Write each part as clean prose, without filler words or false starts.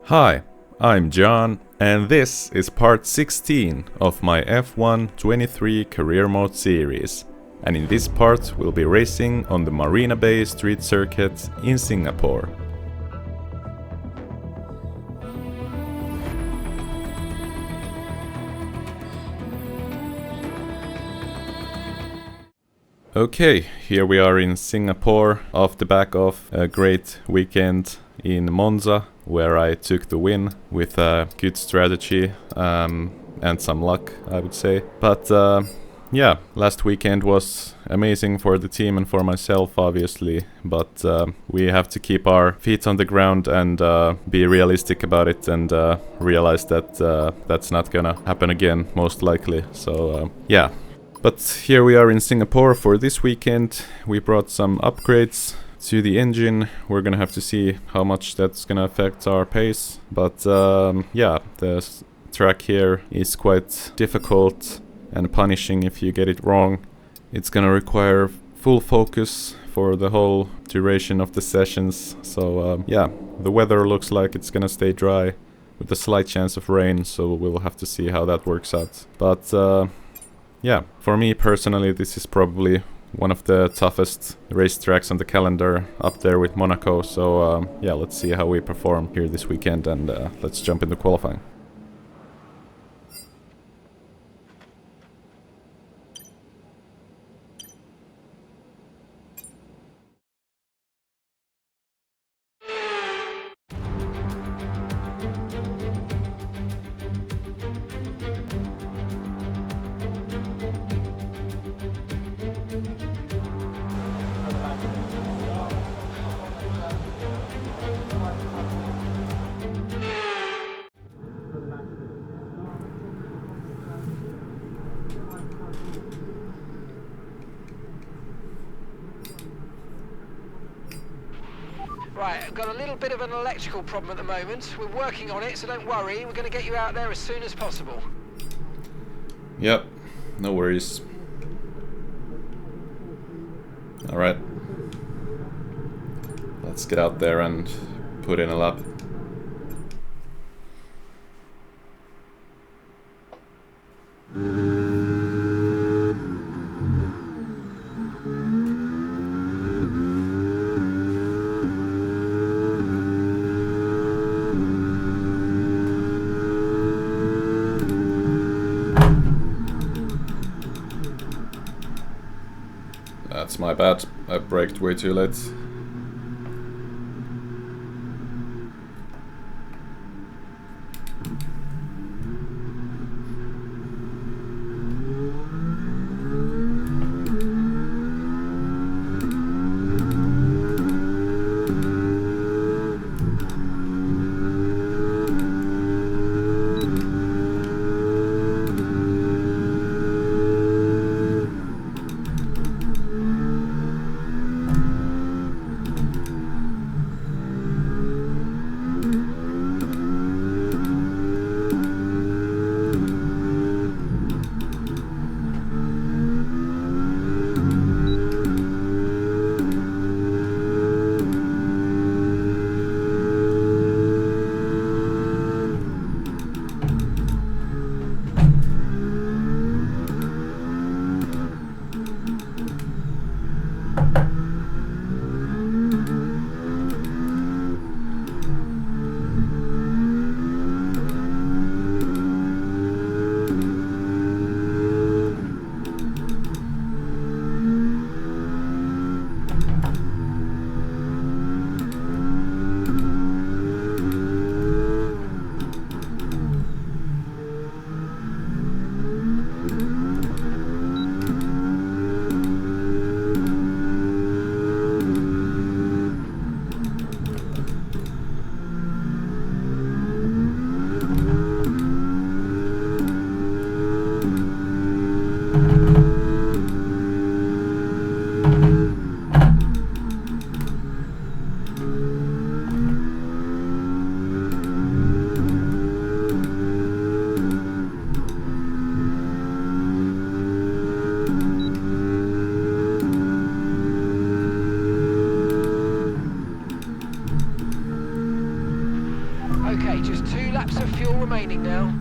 Hi, I'm John, and this is part 16 of my F1 23 career mode series. And in this part we'll be racing on the Marina Bay street circuit in Singapore. Okay, here we are in Singapore off the back of a great weekend in Monza, where I took the win with a good strategy and some luck, I would say. But yeah, last weekend was amazing for the team and for myself, obviously. But we have to keep our feet on the ground and be realistic about it and realize that that's not gonna happen again, most likely. So yeah. But here we are in Singapore for this weekend. We brought some upgrades to the engine. We're gonna have to see how much that's gonna affect our pace. But yeah, the track here is quite difficult and punishing if you get it wrong. It's gonna require full focus for the whole duration of the sessions. So yeah, the weather looks like it's gonna stay dry with a slight chance of rain, so we'll have to see how that works out. But yeah, for me personally, this is probably one of the toughest racetracks on the calendar, up there with Monaco. So yeah, let's see how we perform here this weekend, and let's jump into qualifying. Right, I've got a little bit of an electrical problem at the moment. We're working on it, so don't worry. We're going to get you out there as soon as possible. Yep, no worries. Alright. Let's get out there and put in a lap. That's my bad. I braked way too late. Okay, just 2 laps of fuel remaining now.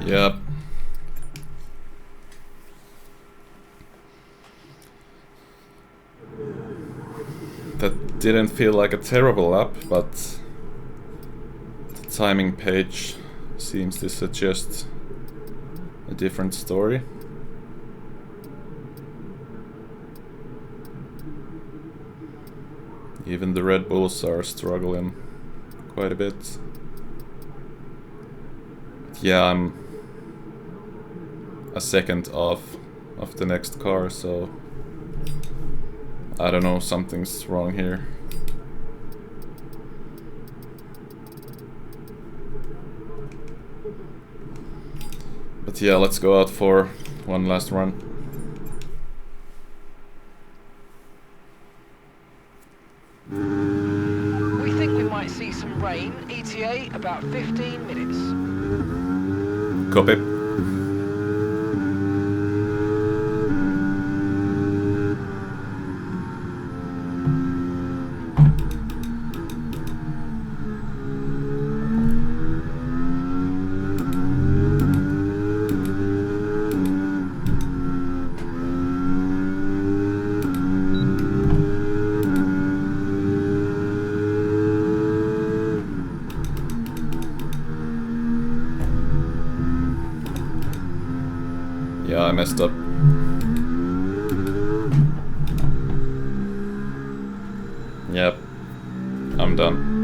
Yep. That didn't feel like a terrible lap, but the timing page seems to suggest a different story. Even the Red Bulls are struggling quite a bit. Yeah, I'm a second off of the next car, so I don't know, something's wrong here. But yeah, let's go out for one last run. We think we might see some rain, ETA about 15 minutes. Copy. Yeah, I messed up. Yep, I'm done.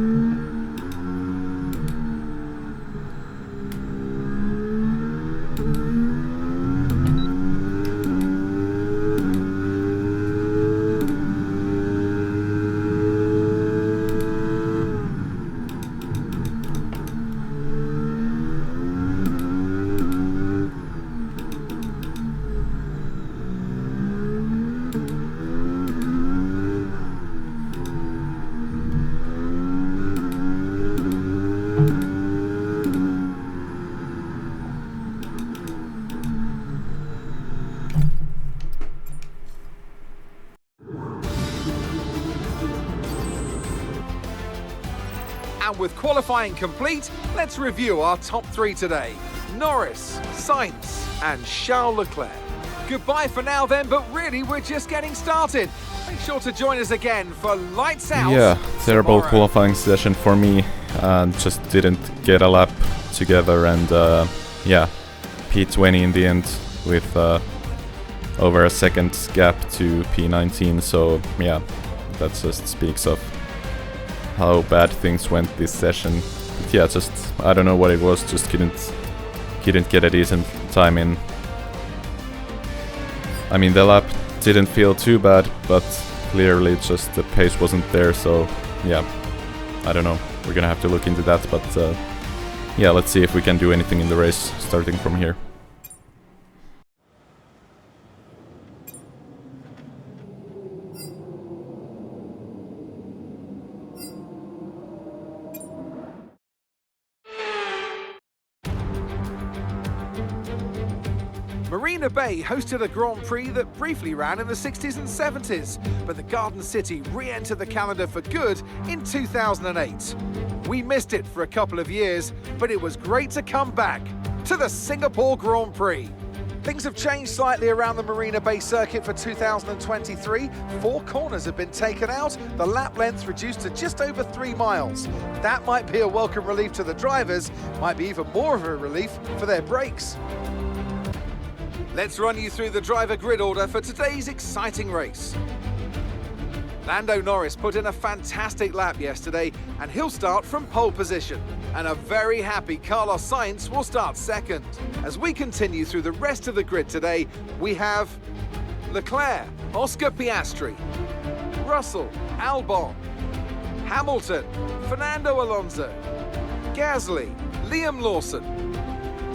And with qualifying complete, let's review our top 3 today. Norris, Sainz and Charles Leclerc. Goodbye for now then, but really we're just getting started. Make sure to join us again for Lights Out. Yeah, terrible tomorrow. qualifying session for me. Just didn't get a lap together, and yeah, P20 in the end with over a second gap to P19. So yeah, that just speaks of how bad things went this session. But yeah, just I don't know what it was. Just couldn't get a decent time in. I mean, the lap didn't feel too bad, but clearly just the pace wasn't there. So yeah, I don't know. We're gonna have to look into that. But yeah, let's see if we can do anything in the race starting from here. Marina Bay hosted a Grand Prix that briefly ran in the 60s and 70s, but the Garden City re-entered the calendar for good in 2008. We missed it for a couple of years, but it was great to come back to the Singapore Grand Prix. Things have changed slightly around the Marina Bay circuit for 2023. 4 corners have been taken out, the lap length reduced to just over 3 miles. That might be a welcome relief to the drivers, might be even more of a relief for their brakes. Let's run you through the driver grid order for today's exciting race. Lando Norris put in a fantastic lap yesterday, and he'll start from pole position. And a very happy Carlos Sainz will start second. As we continue through the rest of the grid today, we have Leclerc, Oscar Piastri, Russell, Albon, Hamilton, Fernando Alonso, Gasly, Liam Lawson,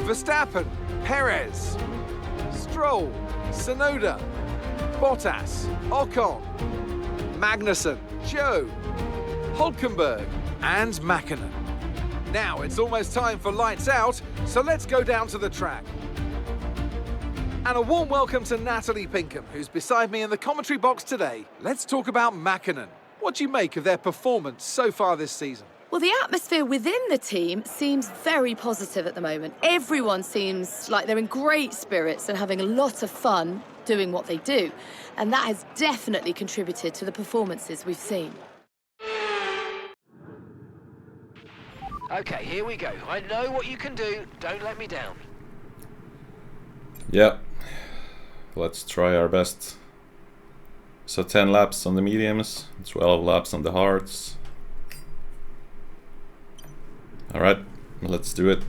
Verstappen, Perez, Stroll, Tsunoda, Bottas, Ocon, Magnussen, Joe, Hülkenberg and Mäkinen. Now it's almost time for lights out, so let's go down to the track. And a warm welcome to Natalie Pinkham, who's beside me in the commentary box today. Let's talk about Mäkinen. What do you make of their performance so far this season? Well, the atmosphere within the team seems very positive at the moment. Everyone seems like they're in great spirits and having a lot of fun doing what they do. And that has definitely contributed to the performances we've seen. Okay, here we go. I know what you can do. Don't let me down. Yeah, let's try our best. So 10 laps on the mediums, 12 laps on the hards. Alright, let's do it.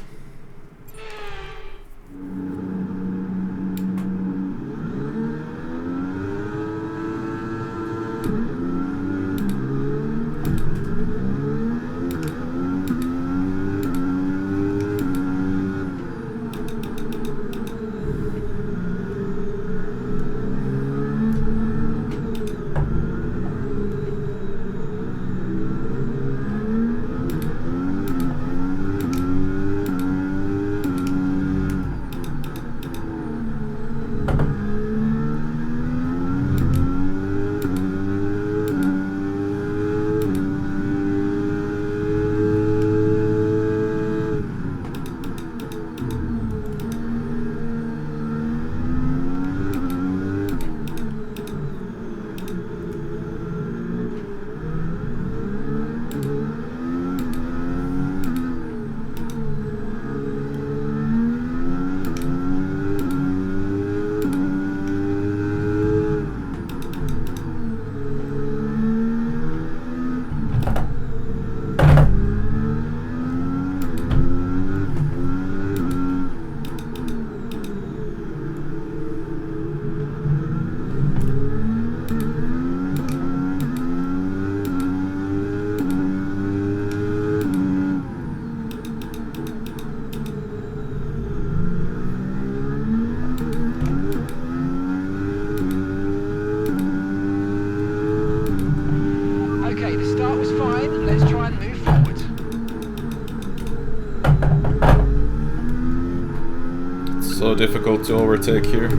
So difficult to overtake here.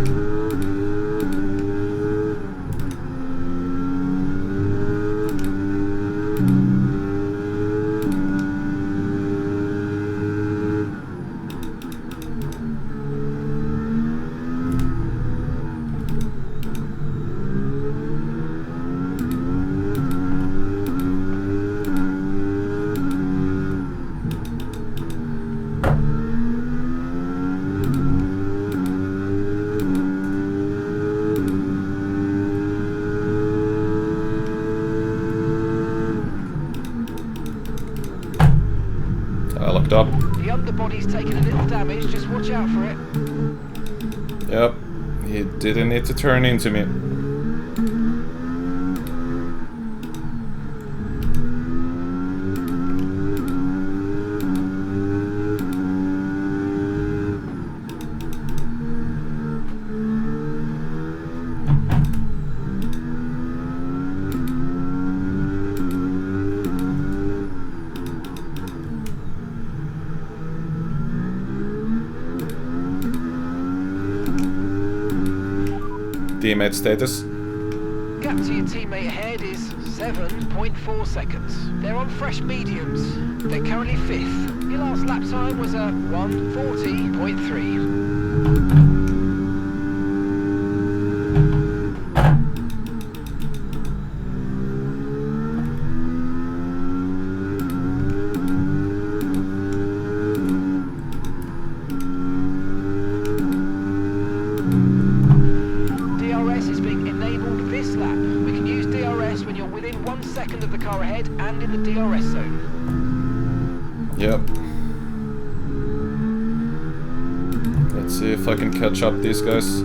Up. The underbody's taking a little damage, just watch out for it. Yep, he didn't need to turn into me. Teammate status. Gap to your teammate ahead is 7.4 seconds. They're on fresh mediums. They're currently 5th. Your last lap time was a 1:40.3. And in the DRS zone. Yep. Let's see if I can catch up these guys.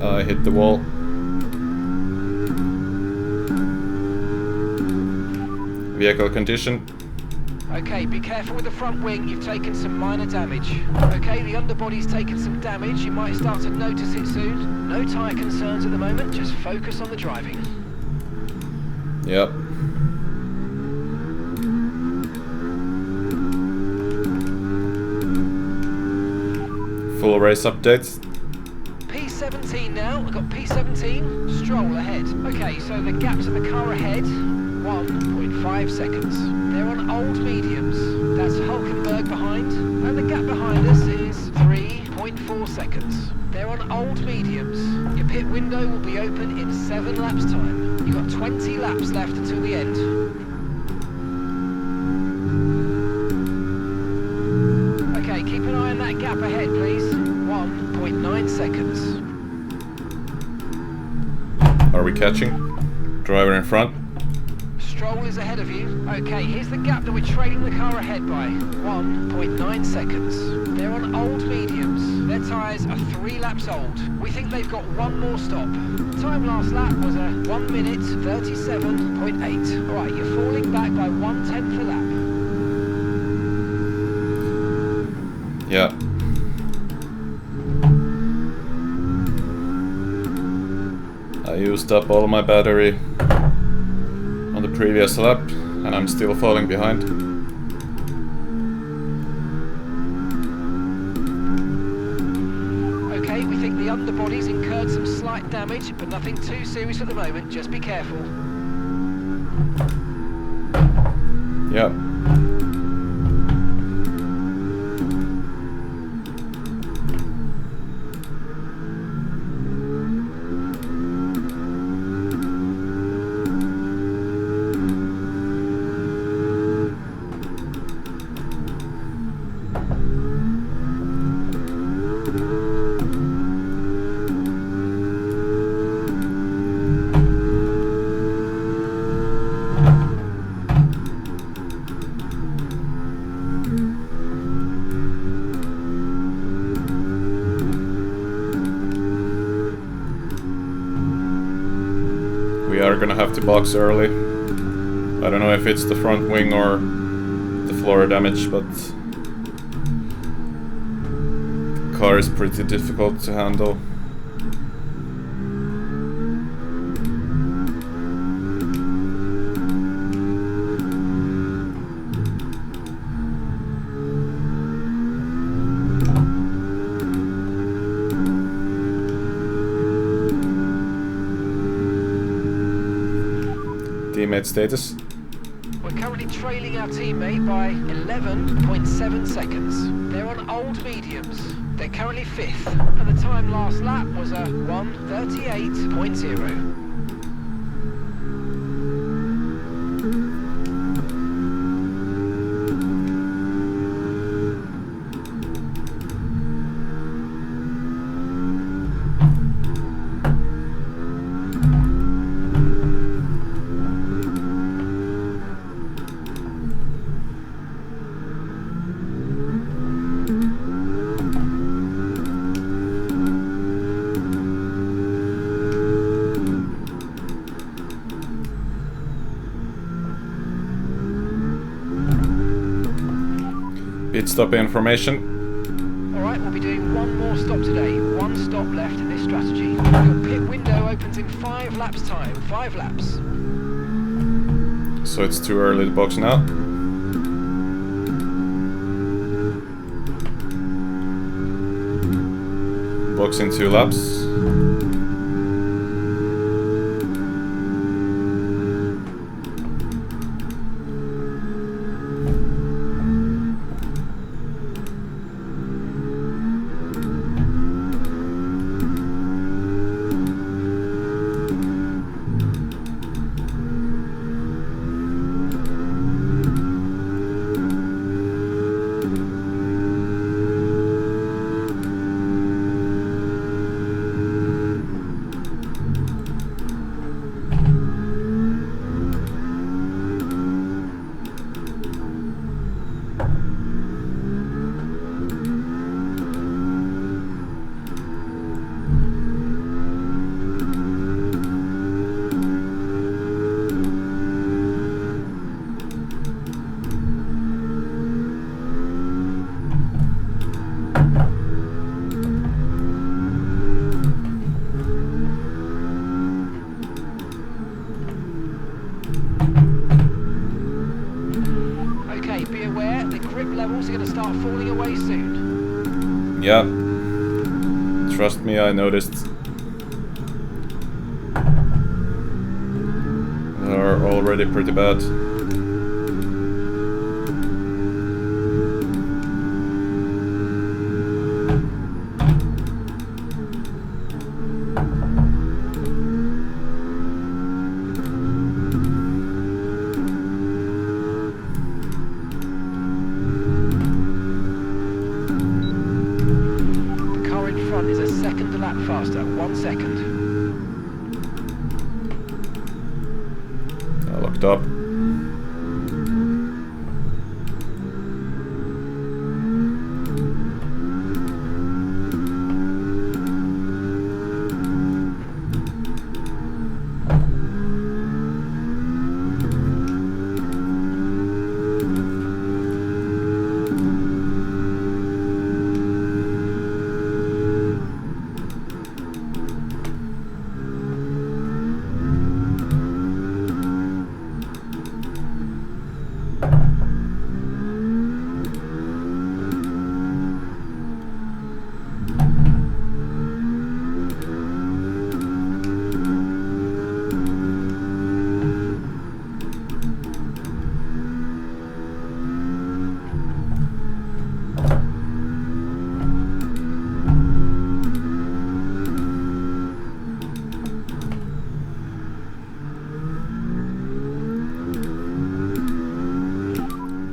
I hit the wall. Vehicle condition. Okay, be careful with the front wing, you've taken some minor damage. Okay, the underbody's taken some damage, you might start to notice it soon. No tyre concerns at the moment, just focus on the driving. Yep. Full race updates. P17 now, we've got P17, Stroll ahead. Okay, so the gap to the car ahead, 1.5 seconds. They're on old mediums. That's Hulkenberg behind, and the gap behind us is 3.4 seconds. They're on old mediums. Your pit window will be open in 7 laps time. You've got 20 laps left until the end. Okay, keep an eye on that gap ahead, please. 1.9 seconds. Are we catching? Driver in front. Stroll is ahead of you. Okay, here's the gap that we're trailing the car ahead by. 1.9 seconds. They're on old mediums. Their tyres are 3 laps old. We think they've got one more stop. Time last lap was a 1 minute 37.8. Alright, you're falling back by 1/10 a lap. Yeah. I used up all my battery on the previous lap, and I'm still falling behind. Okay, we think the underbody's incurred some slight damage, but nothing too serious at the moment, just be careful. Yeah. We are gonna have to box early. I don't know if it's the front wing or the floor damage, but the car is pretty difficult to handle. Teammate status. We're currently trailing our teammate by 11.7 seconds. They're on old mediums. They're currently 5th, and the time last lap was a 1:38.0. Pit stop information. Alright, we'll be doing one more stop today. 1 stop left in this strategy. Your pit window opens in 5 laps time. 5 laps. So it's too early to box now. Box in 2 laps. Okay, be aware, the grip levels are going to start falling away soon. Yeah. Trust me, I noticed. They're already pretty bad. Faster, 1 second. I looked up.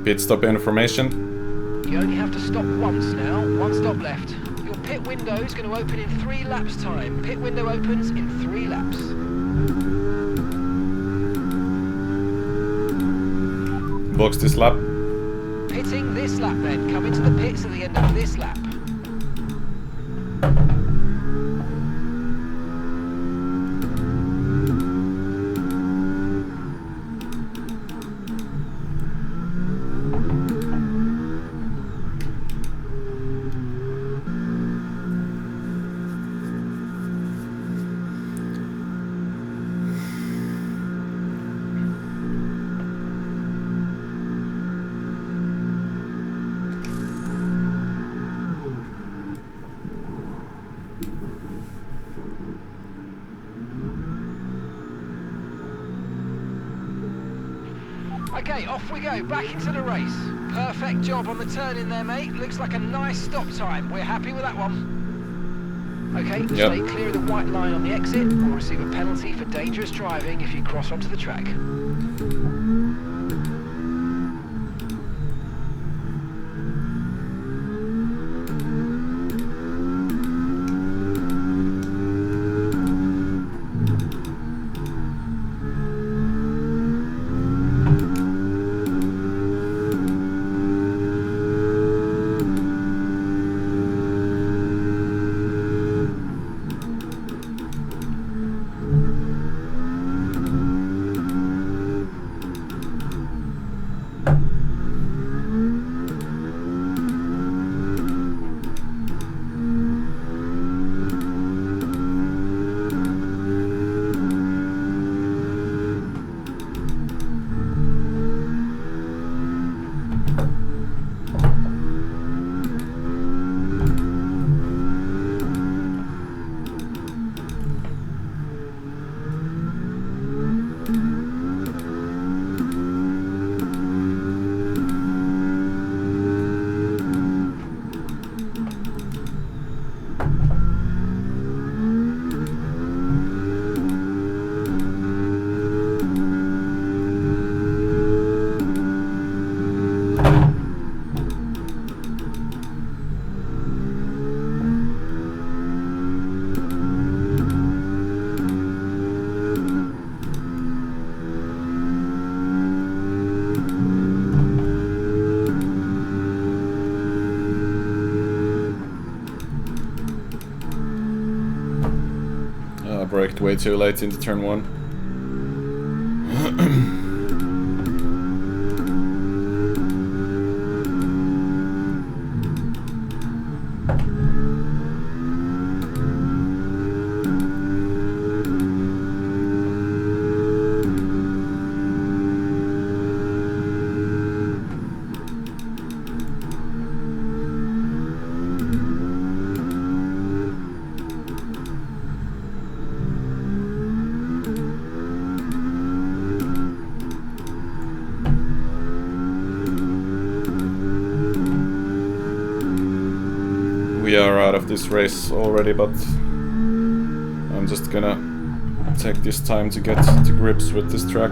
Pit stop information. You only have to stop once now. 1 stop left. Your pit window is going to open in 3 laps time. Pit window opens in 3 laps. Box this lap. Pitting this lap then. Come into the pits at the end of this lap. Okay, off we go, back into the race. Perfect job on the turn in there, mate. Looks like a nice stop time. We're happy with that one. Okay, stay clear of the white line on the exit, or receive a penalty for dangerous driving if you cross onto the track. Braked way too late into turn 1. we are out of this race already, but I'm just gonna take this time to get to grips with this track.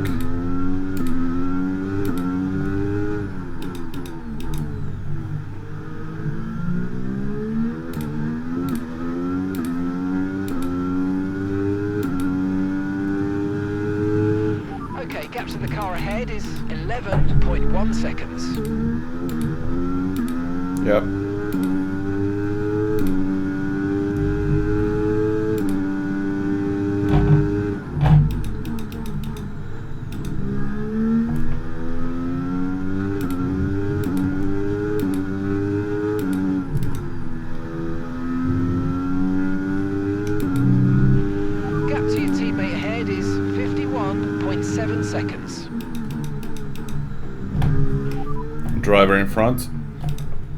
Okay, gap to the car ahead is 11.1 seconds. Yep. Gap to your teammate ahead is 51.7 seconds. Driver in front.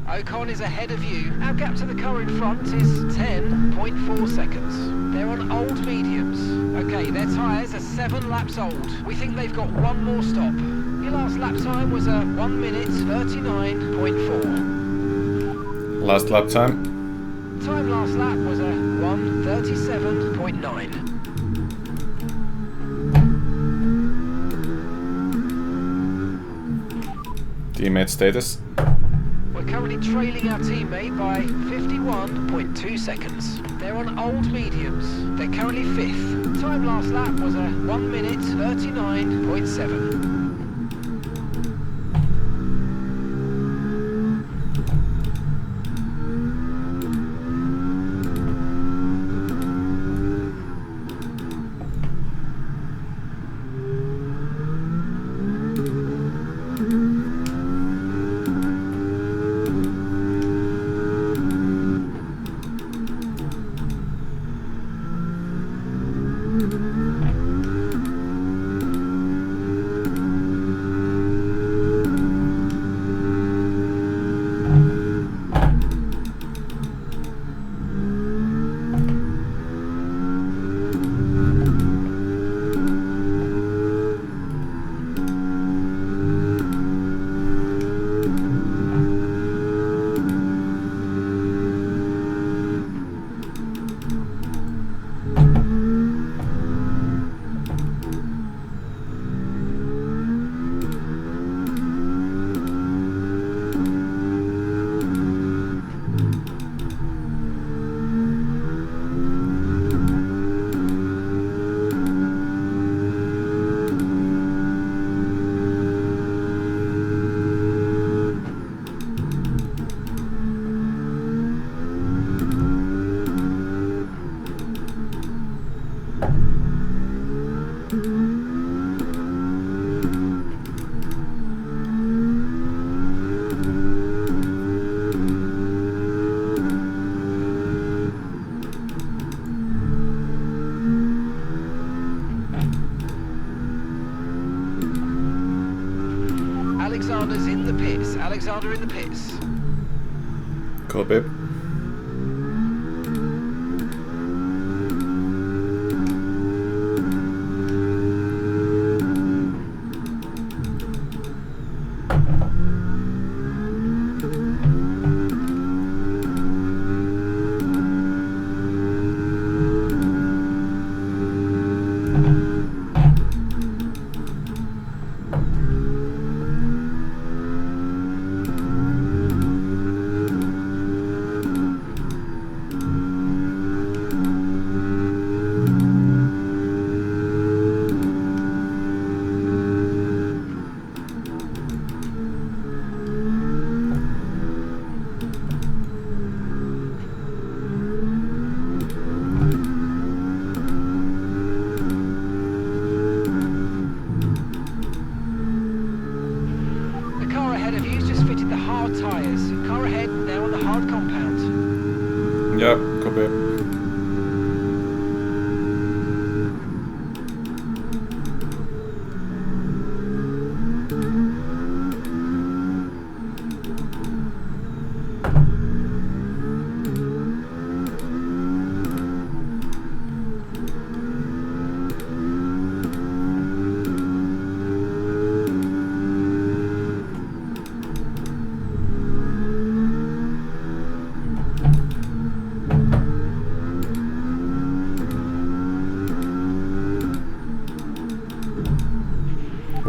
Ocon is ahead of you. Our gap to the car in front is 10.4 seconds. They're on old mediums. Okay, their tyres are 7 laps old. We think they've got one more stop. Your last lap time was a 1 minute 39.4. Last lap time. Time last lap was a 1:37.9. Teammate status. We're currently trailing our teammate by 51.2 seconds. They're on old mediums. They're currently 5th. Time last lap was a 1 minute 39.7. Alexander's in the pits. Alexander in the pits. Copy. Yep, copy.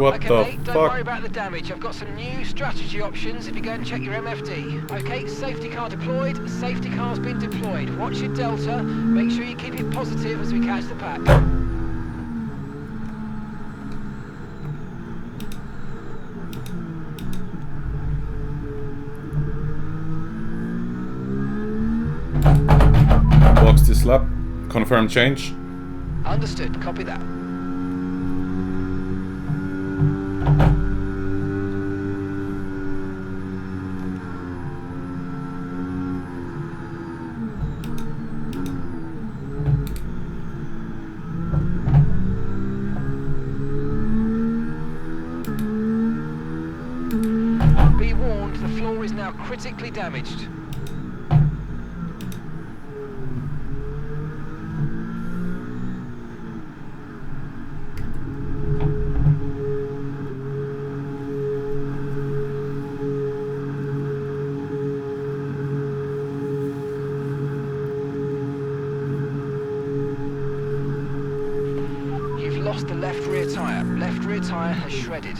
what okay, the mate, don't worry about the damage. I've got some new strategy options if you go and check your MFD. Okay, safety car deployed, safety car's been deployed. Watch your delta, make sure you keep it positive as we catch the pack. Box this lap. Confirm change. Understood, copy that. Be warned, the floor is now critically damaged. You've lost the left rear tyre. Left rear tyre has shredded.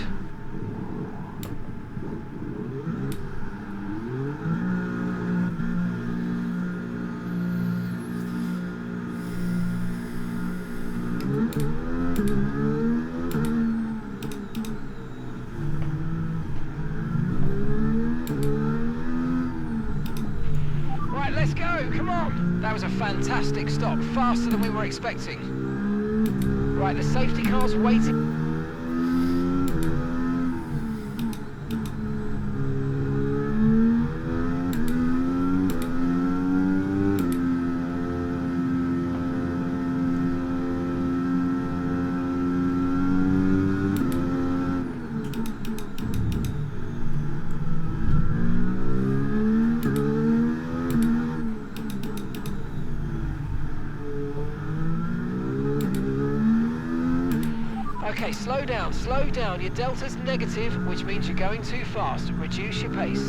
Right, let's go, come on! That was a fantastic stop, faster than we were expecting. Right, the safety car's waiting. Okay, slow down. Your delta's negative, which means you're going too fast. Reduce your pace.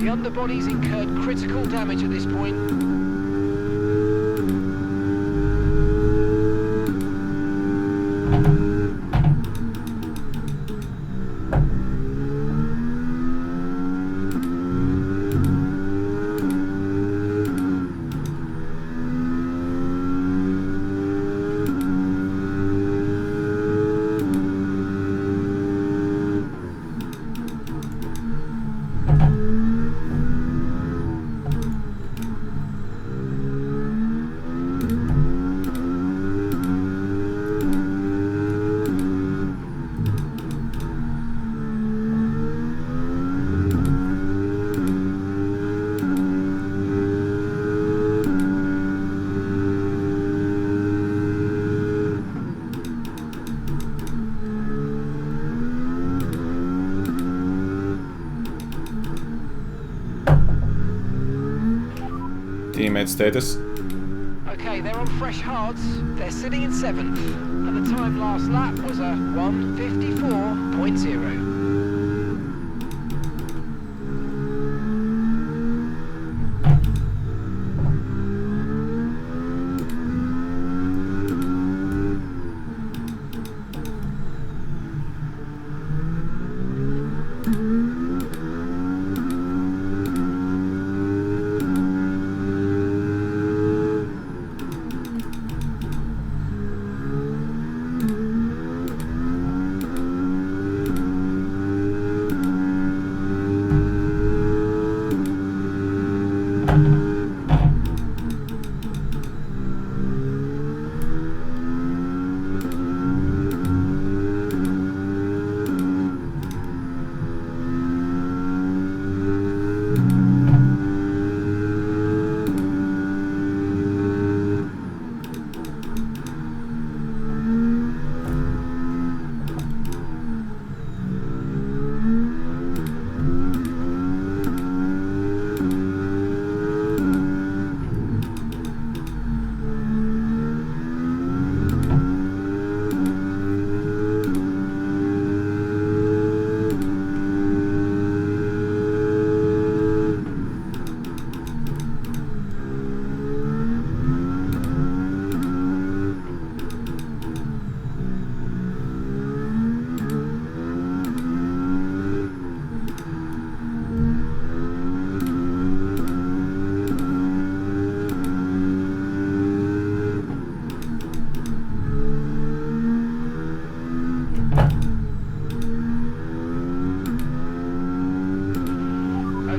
The underbody's incurred critical damage at this point. Teammate status. Okay, they're on fresh hards. They're sitting in 7th. And the time last lap was a 1:54.0.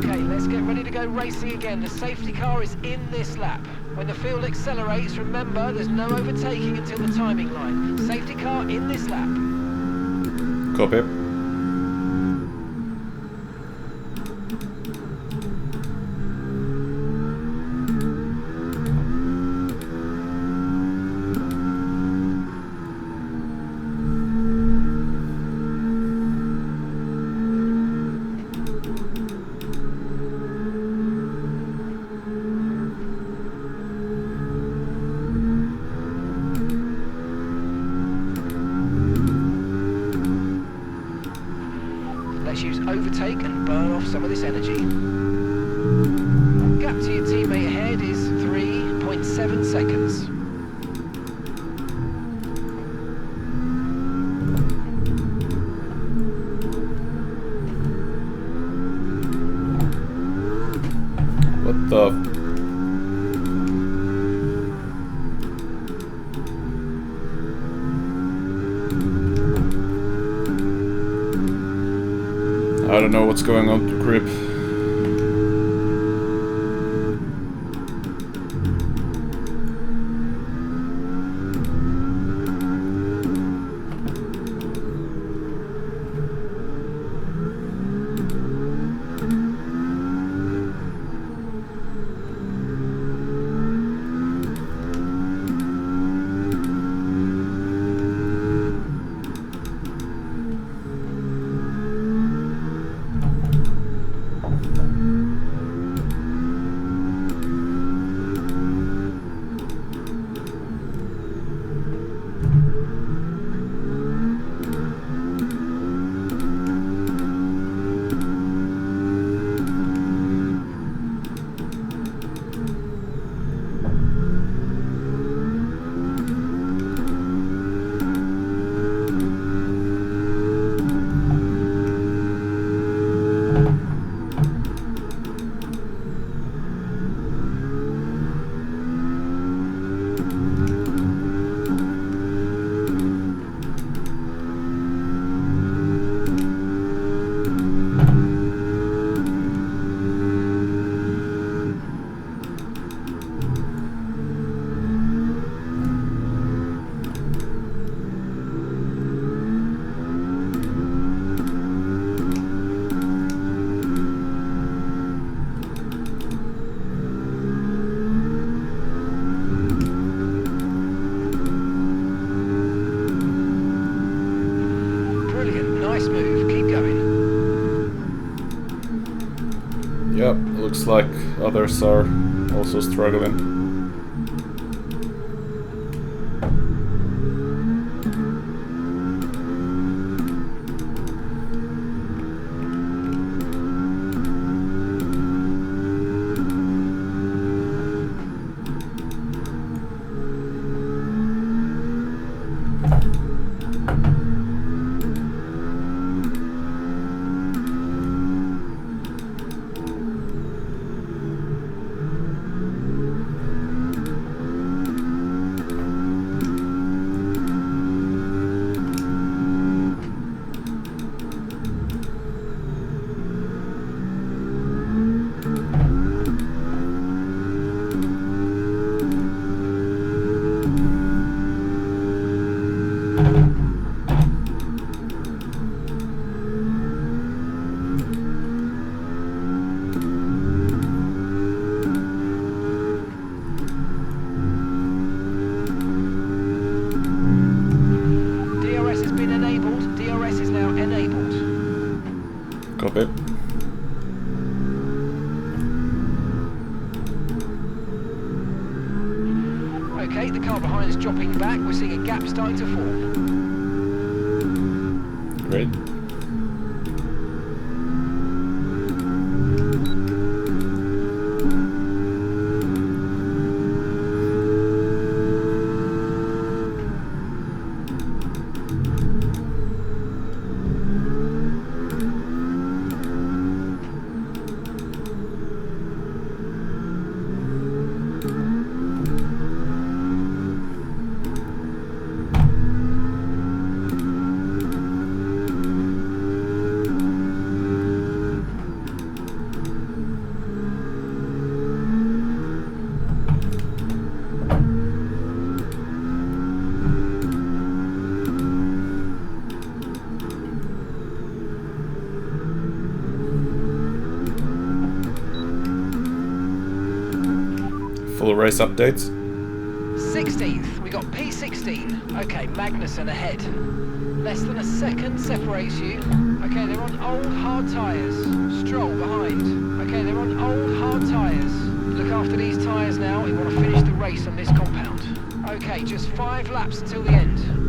Okay, let's get ready to go racing again. The safety car is in this lap. When the field accelerates, remember there's no overtaking until the timing line. Safety car in this lap. Copy. Let's use overtake and burn off some of this energy. Gap to your teammate ahead is 3.7 seconds. What the... I don't know what's going on to grip. Nice move, keep going. Yep, looks like others are also struggling. Copy. Okay, the car behind is dropping back. We're seeing a gap starting to form. Great. full race updates. 16th, we got P16. Okay, Magnussen ahead. Less than a second separates you. Okay, they're on old hard tyres. Stroll behind. Okay, they're on old hard tyres. Look after these tyres now. We want to finish the race on this compound. Okay, just 5 laps until the end.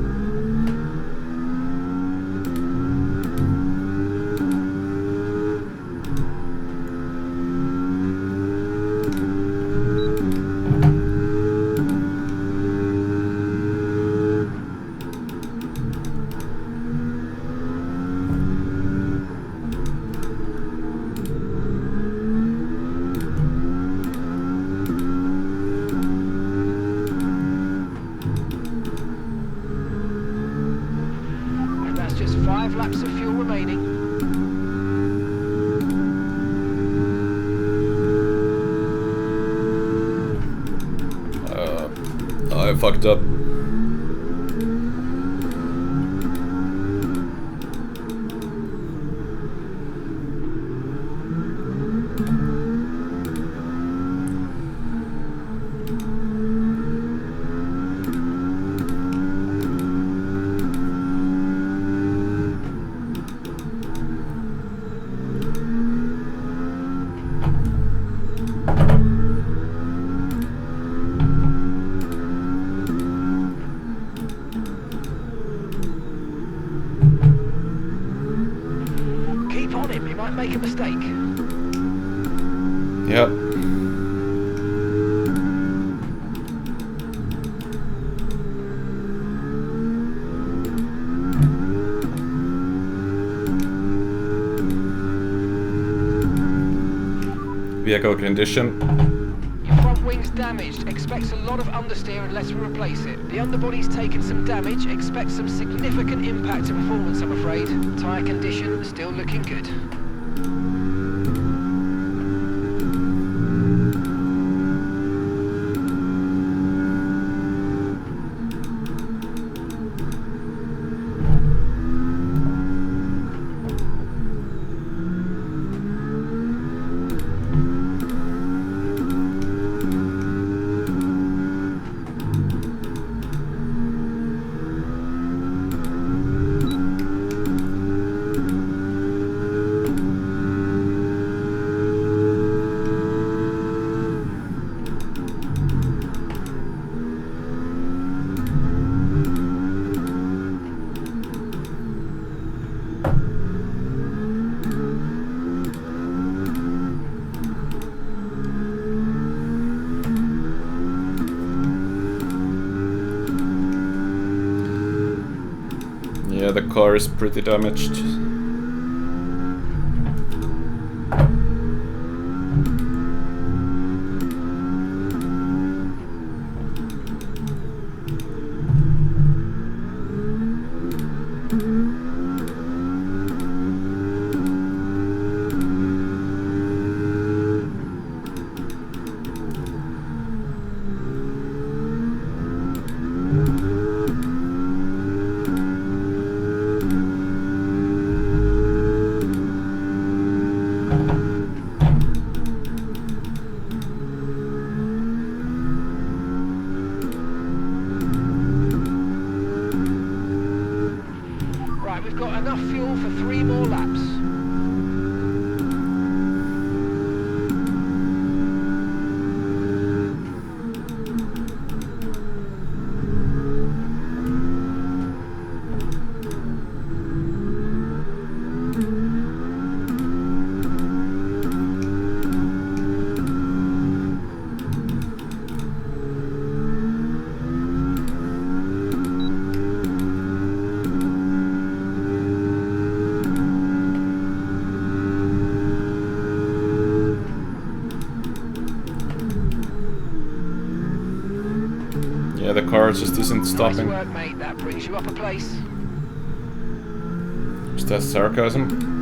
Just 5 laps of fuel remaining. I fucked up. Make a mistake. Yep. Vehicle condition. Your front wing's damaged. Expect a lot of understeer unless we replace it. The underbody's taken some damage. Expect some significant impact to performance, I'm afraid. Tyre condition still looking good. Yeah, the car is pretty damaged. We've got enough fuel for 3 more laps. Yeah, the car just isn't stopping. Nice work, mate. That brings you up a place. Is that sarcasm?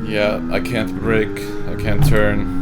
Yeah, I can't brake, I can't turn.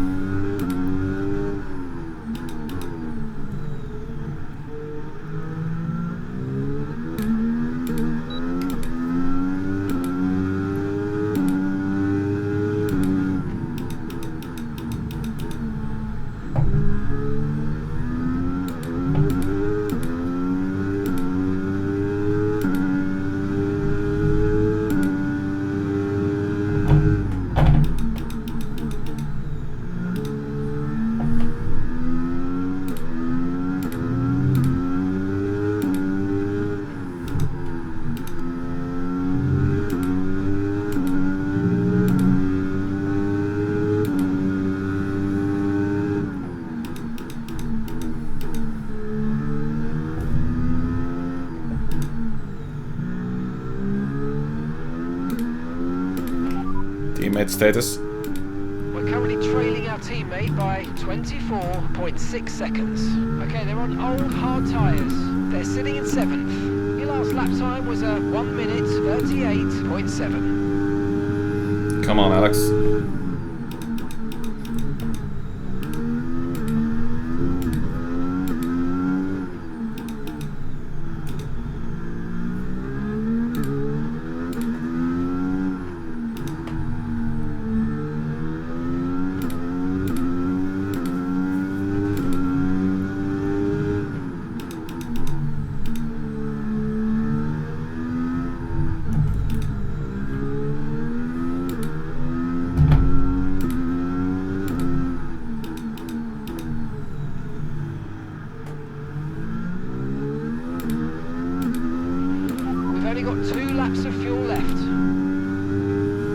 teammate status. We're currently trailing our teammate by 24.6 seconds. Okay, they're on old hard tyres. They're sitting in 7th. Your last lap time was a 1 minute 38.7. Come on, Alex.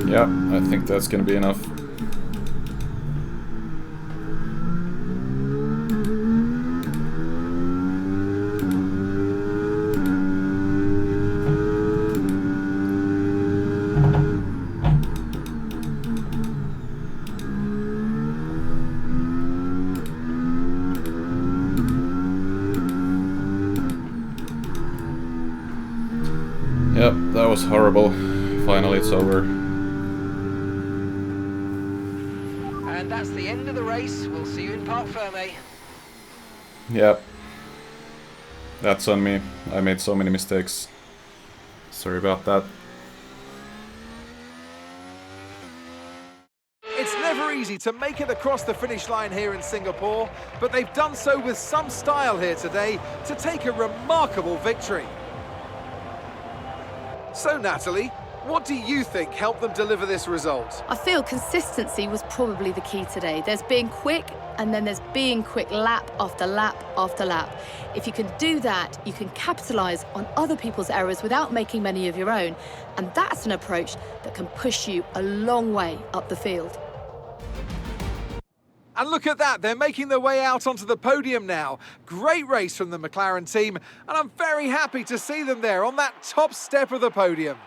Yeah, I think that's gonna be enough. Yep, that was horrible. Finally it's over. And that's the end of the race. We'll see you in Parc Fermé. Yep. That's on me. I made so many mistakes. Sorry about that. It's never easy to make it across the finish line here in Singapore, but they've done so with some style here today to take a remarkable victory. So, Natalie, what do you think helped them deliver this result? I feel consistency was probably the key today. There's being quick, and then there's being quick lap after lap after lap. If you can do that, you can capitalise on other people's errors without making many of your own. And that's an approach that can push you a long way up the field. And look at that, they're making their way out onto the podium now. Great race from the McLaren team, and I'm very happy to see them there on that top step of the podium.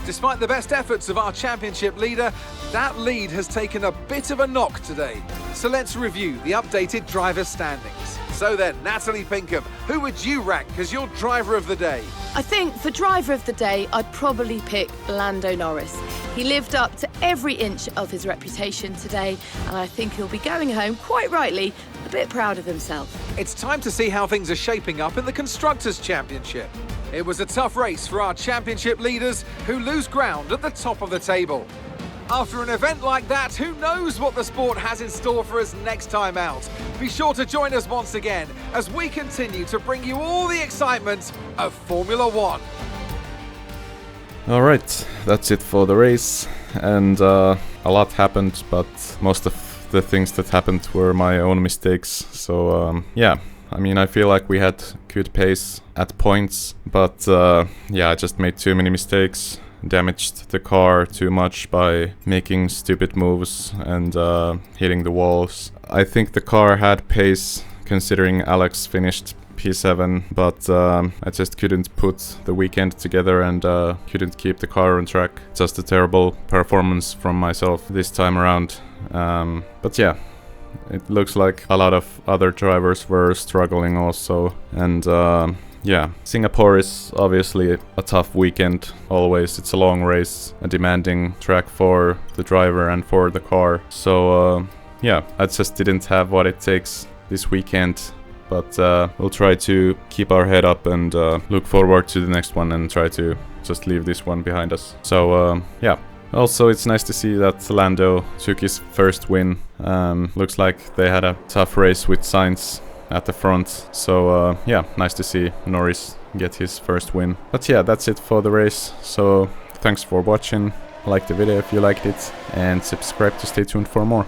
Despite the best efforts of our championship leader, that lead has taken a bit of a knock today. So let's review the updated driver standings. So then, Natalie Pinkham, who would you rank as your driver of the day? I think for driver of the day, I'd probably pick Lando Norris. He lived up to every inch of his reputation today, and I think he'll be going home, quite rightly, a bit proud of himself. It's time to see how things are shaping up in the Constructors' Championship. It was a tough race for our championship leaders, who lose ground at the top of the table. After an event like that, who knows what the sport has in store for us next time out? Be sure to join us once again as we continue to bring you all the excitement of Formula One. Alright, that's it for the race, and a lot happened, but most of the things that happened were my own mistakes, so yeah. I mean, I feel like we had good pace at points, but yeah, I just made too many mistakes, damaged the car too much by making stupid moves and hitting the walls. I think the car had pace, considering Alex finished P7, but I just couldn't put the weekend together and couldn't keep the car on track. Just a terrible performance from myself this time around. But yeah. It looks like a lot of other drivers were struggling also, and yeah, Singapore is obviously a tough weekend always. It's a long race, a demanding track for the driver and for the car, so yeah, I just didn't have what it takes this weekend, but we'll try to keep our head up and look forward to the next one and try to just leave this one behind us. So yeah. Also, it's nice to see that Lando took his first win. Looks like they had a tough race with Sainz at the front. So yeah, nice to see Norris get his first win. But yeah, that's it for the race. So thanks for watching. Like the video if you liked it, and subscribe to stay tuned for more.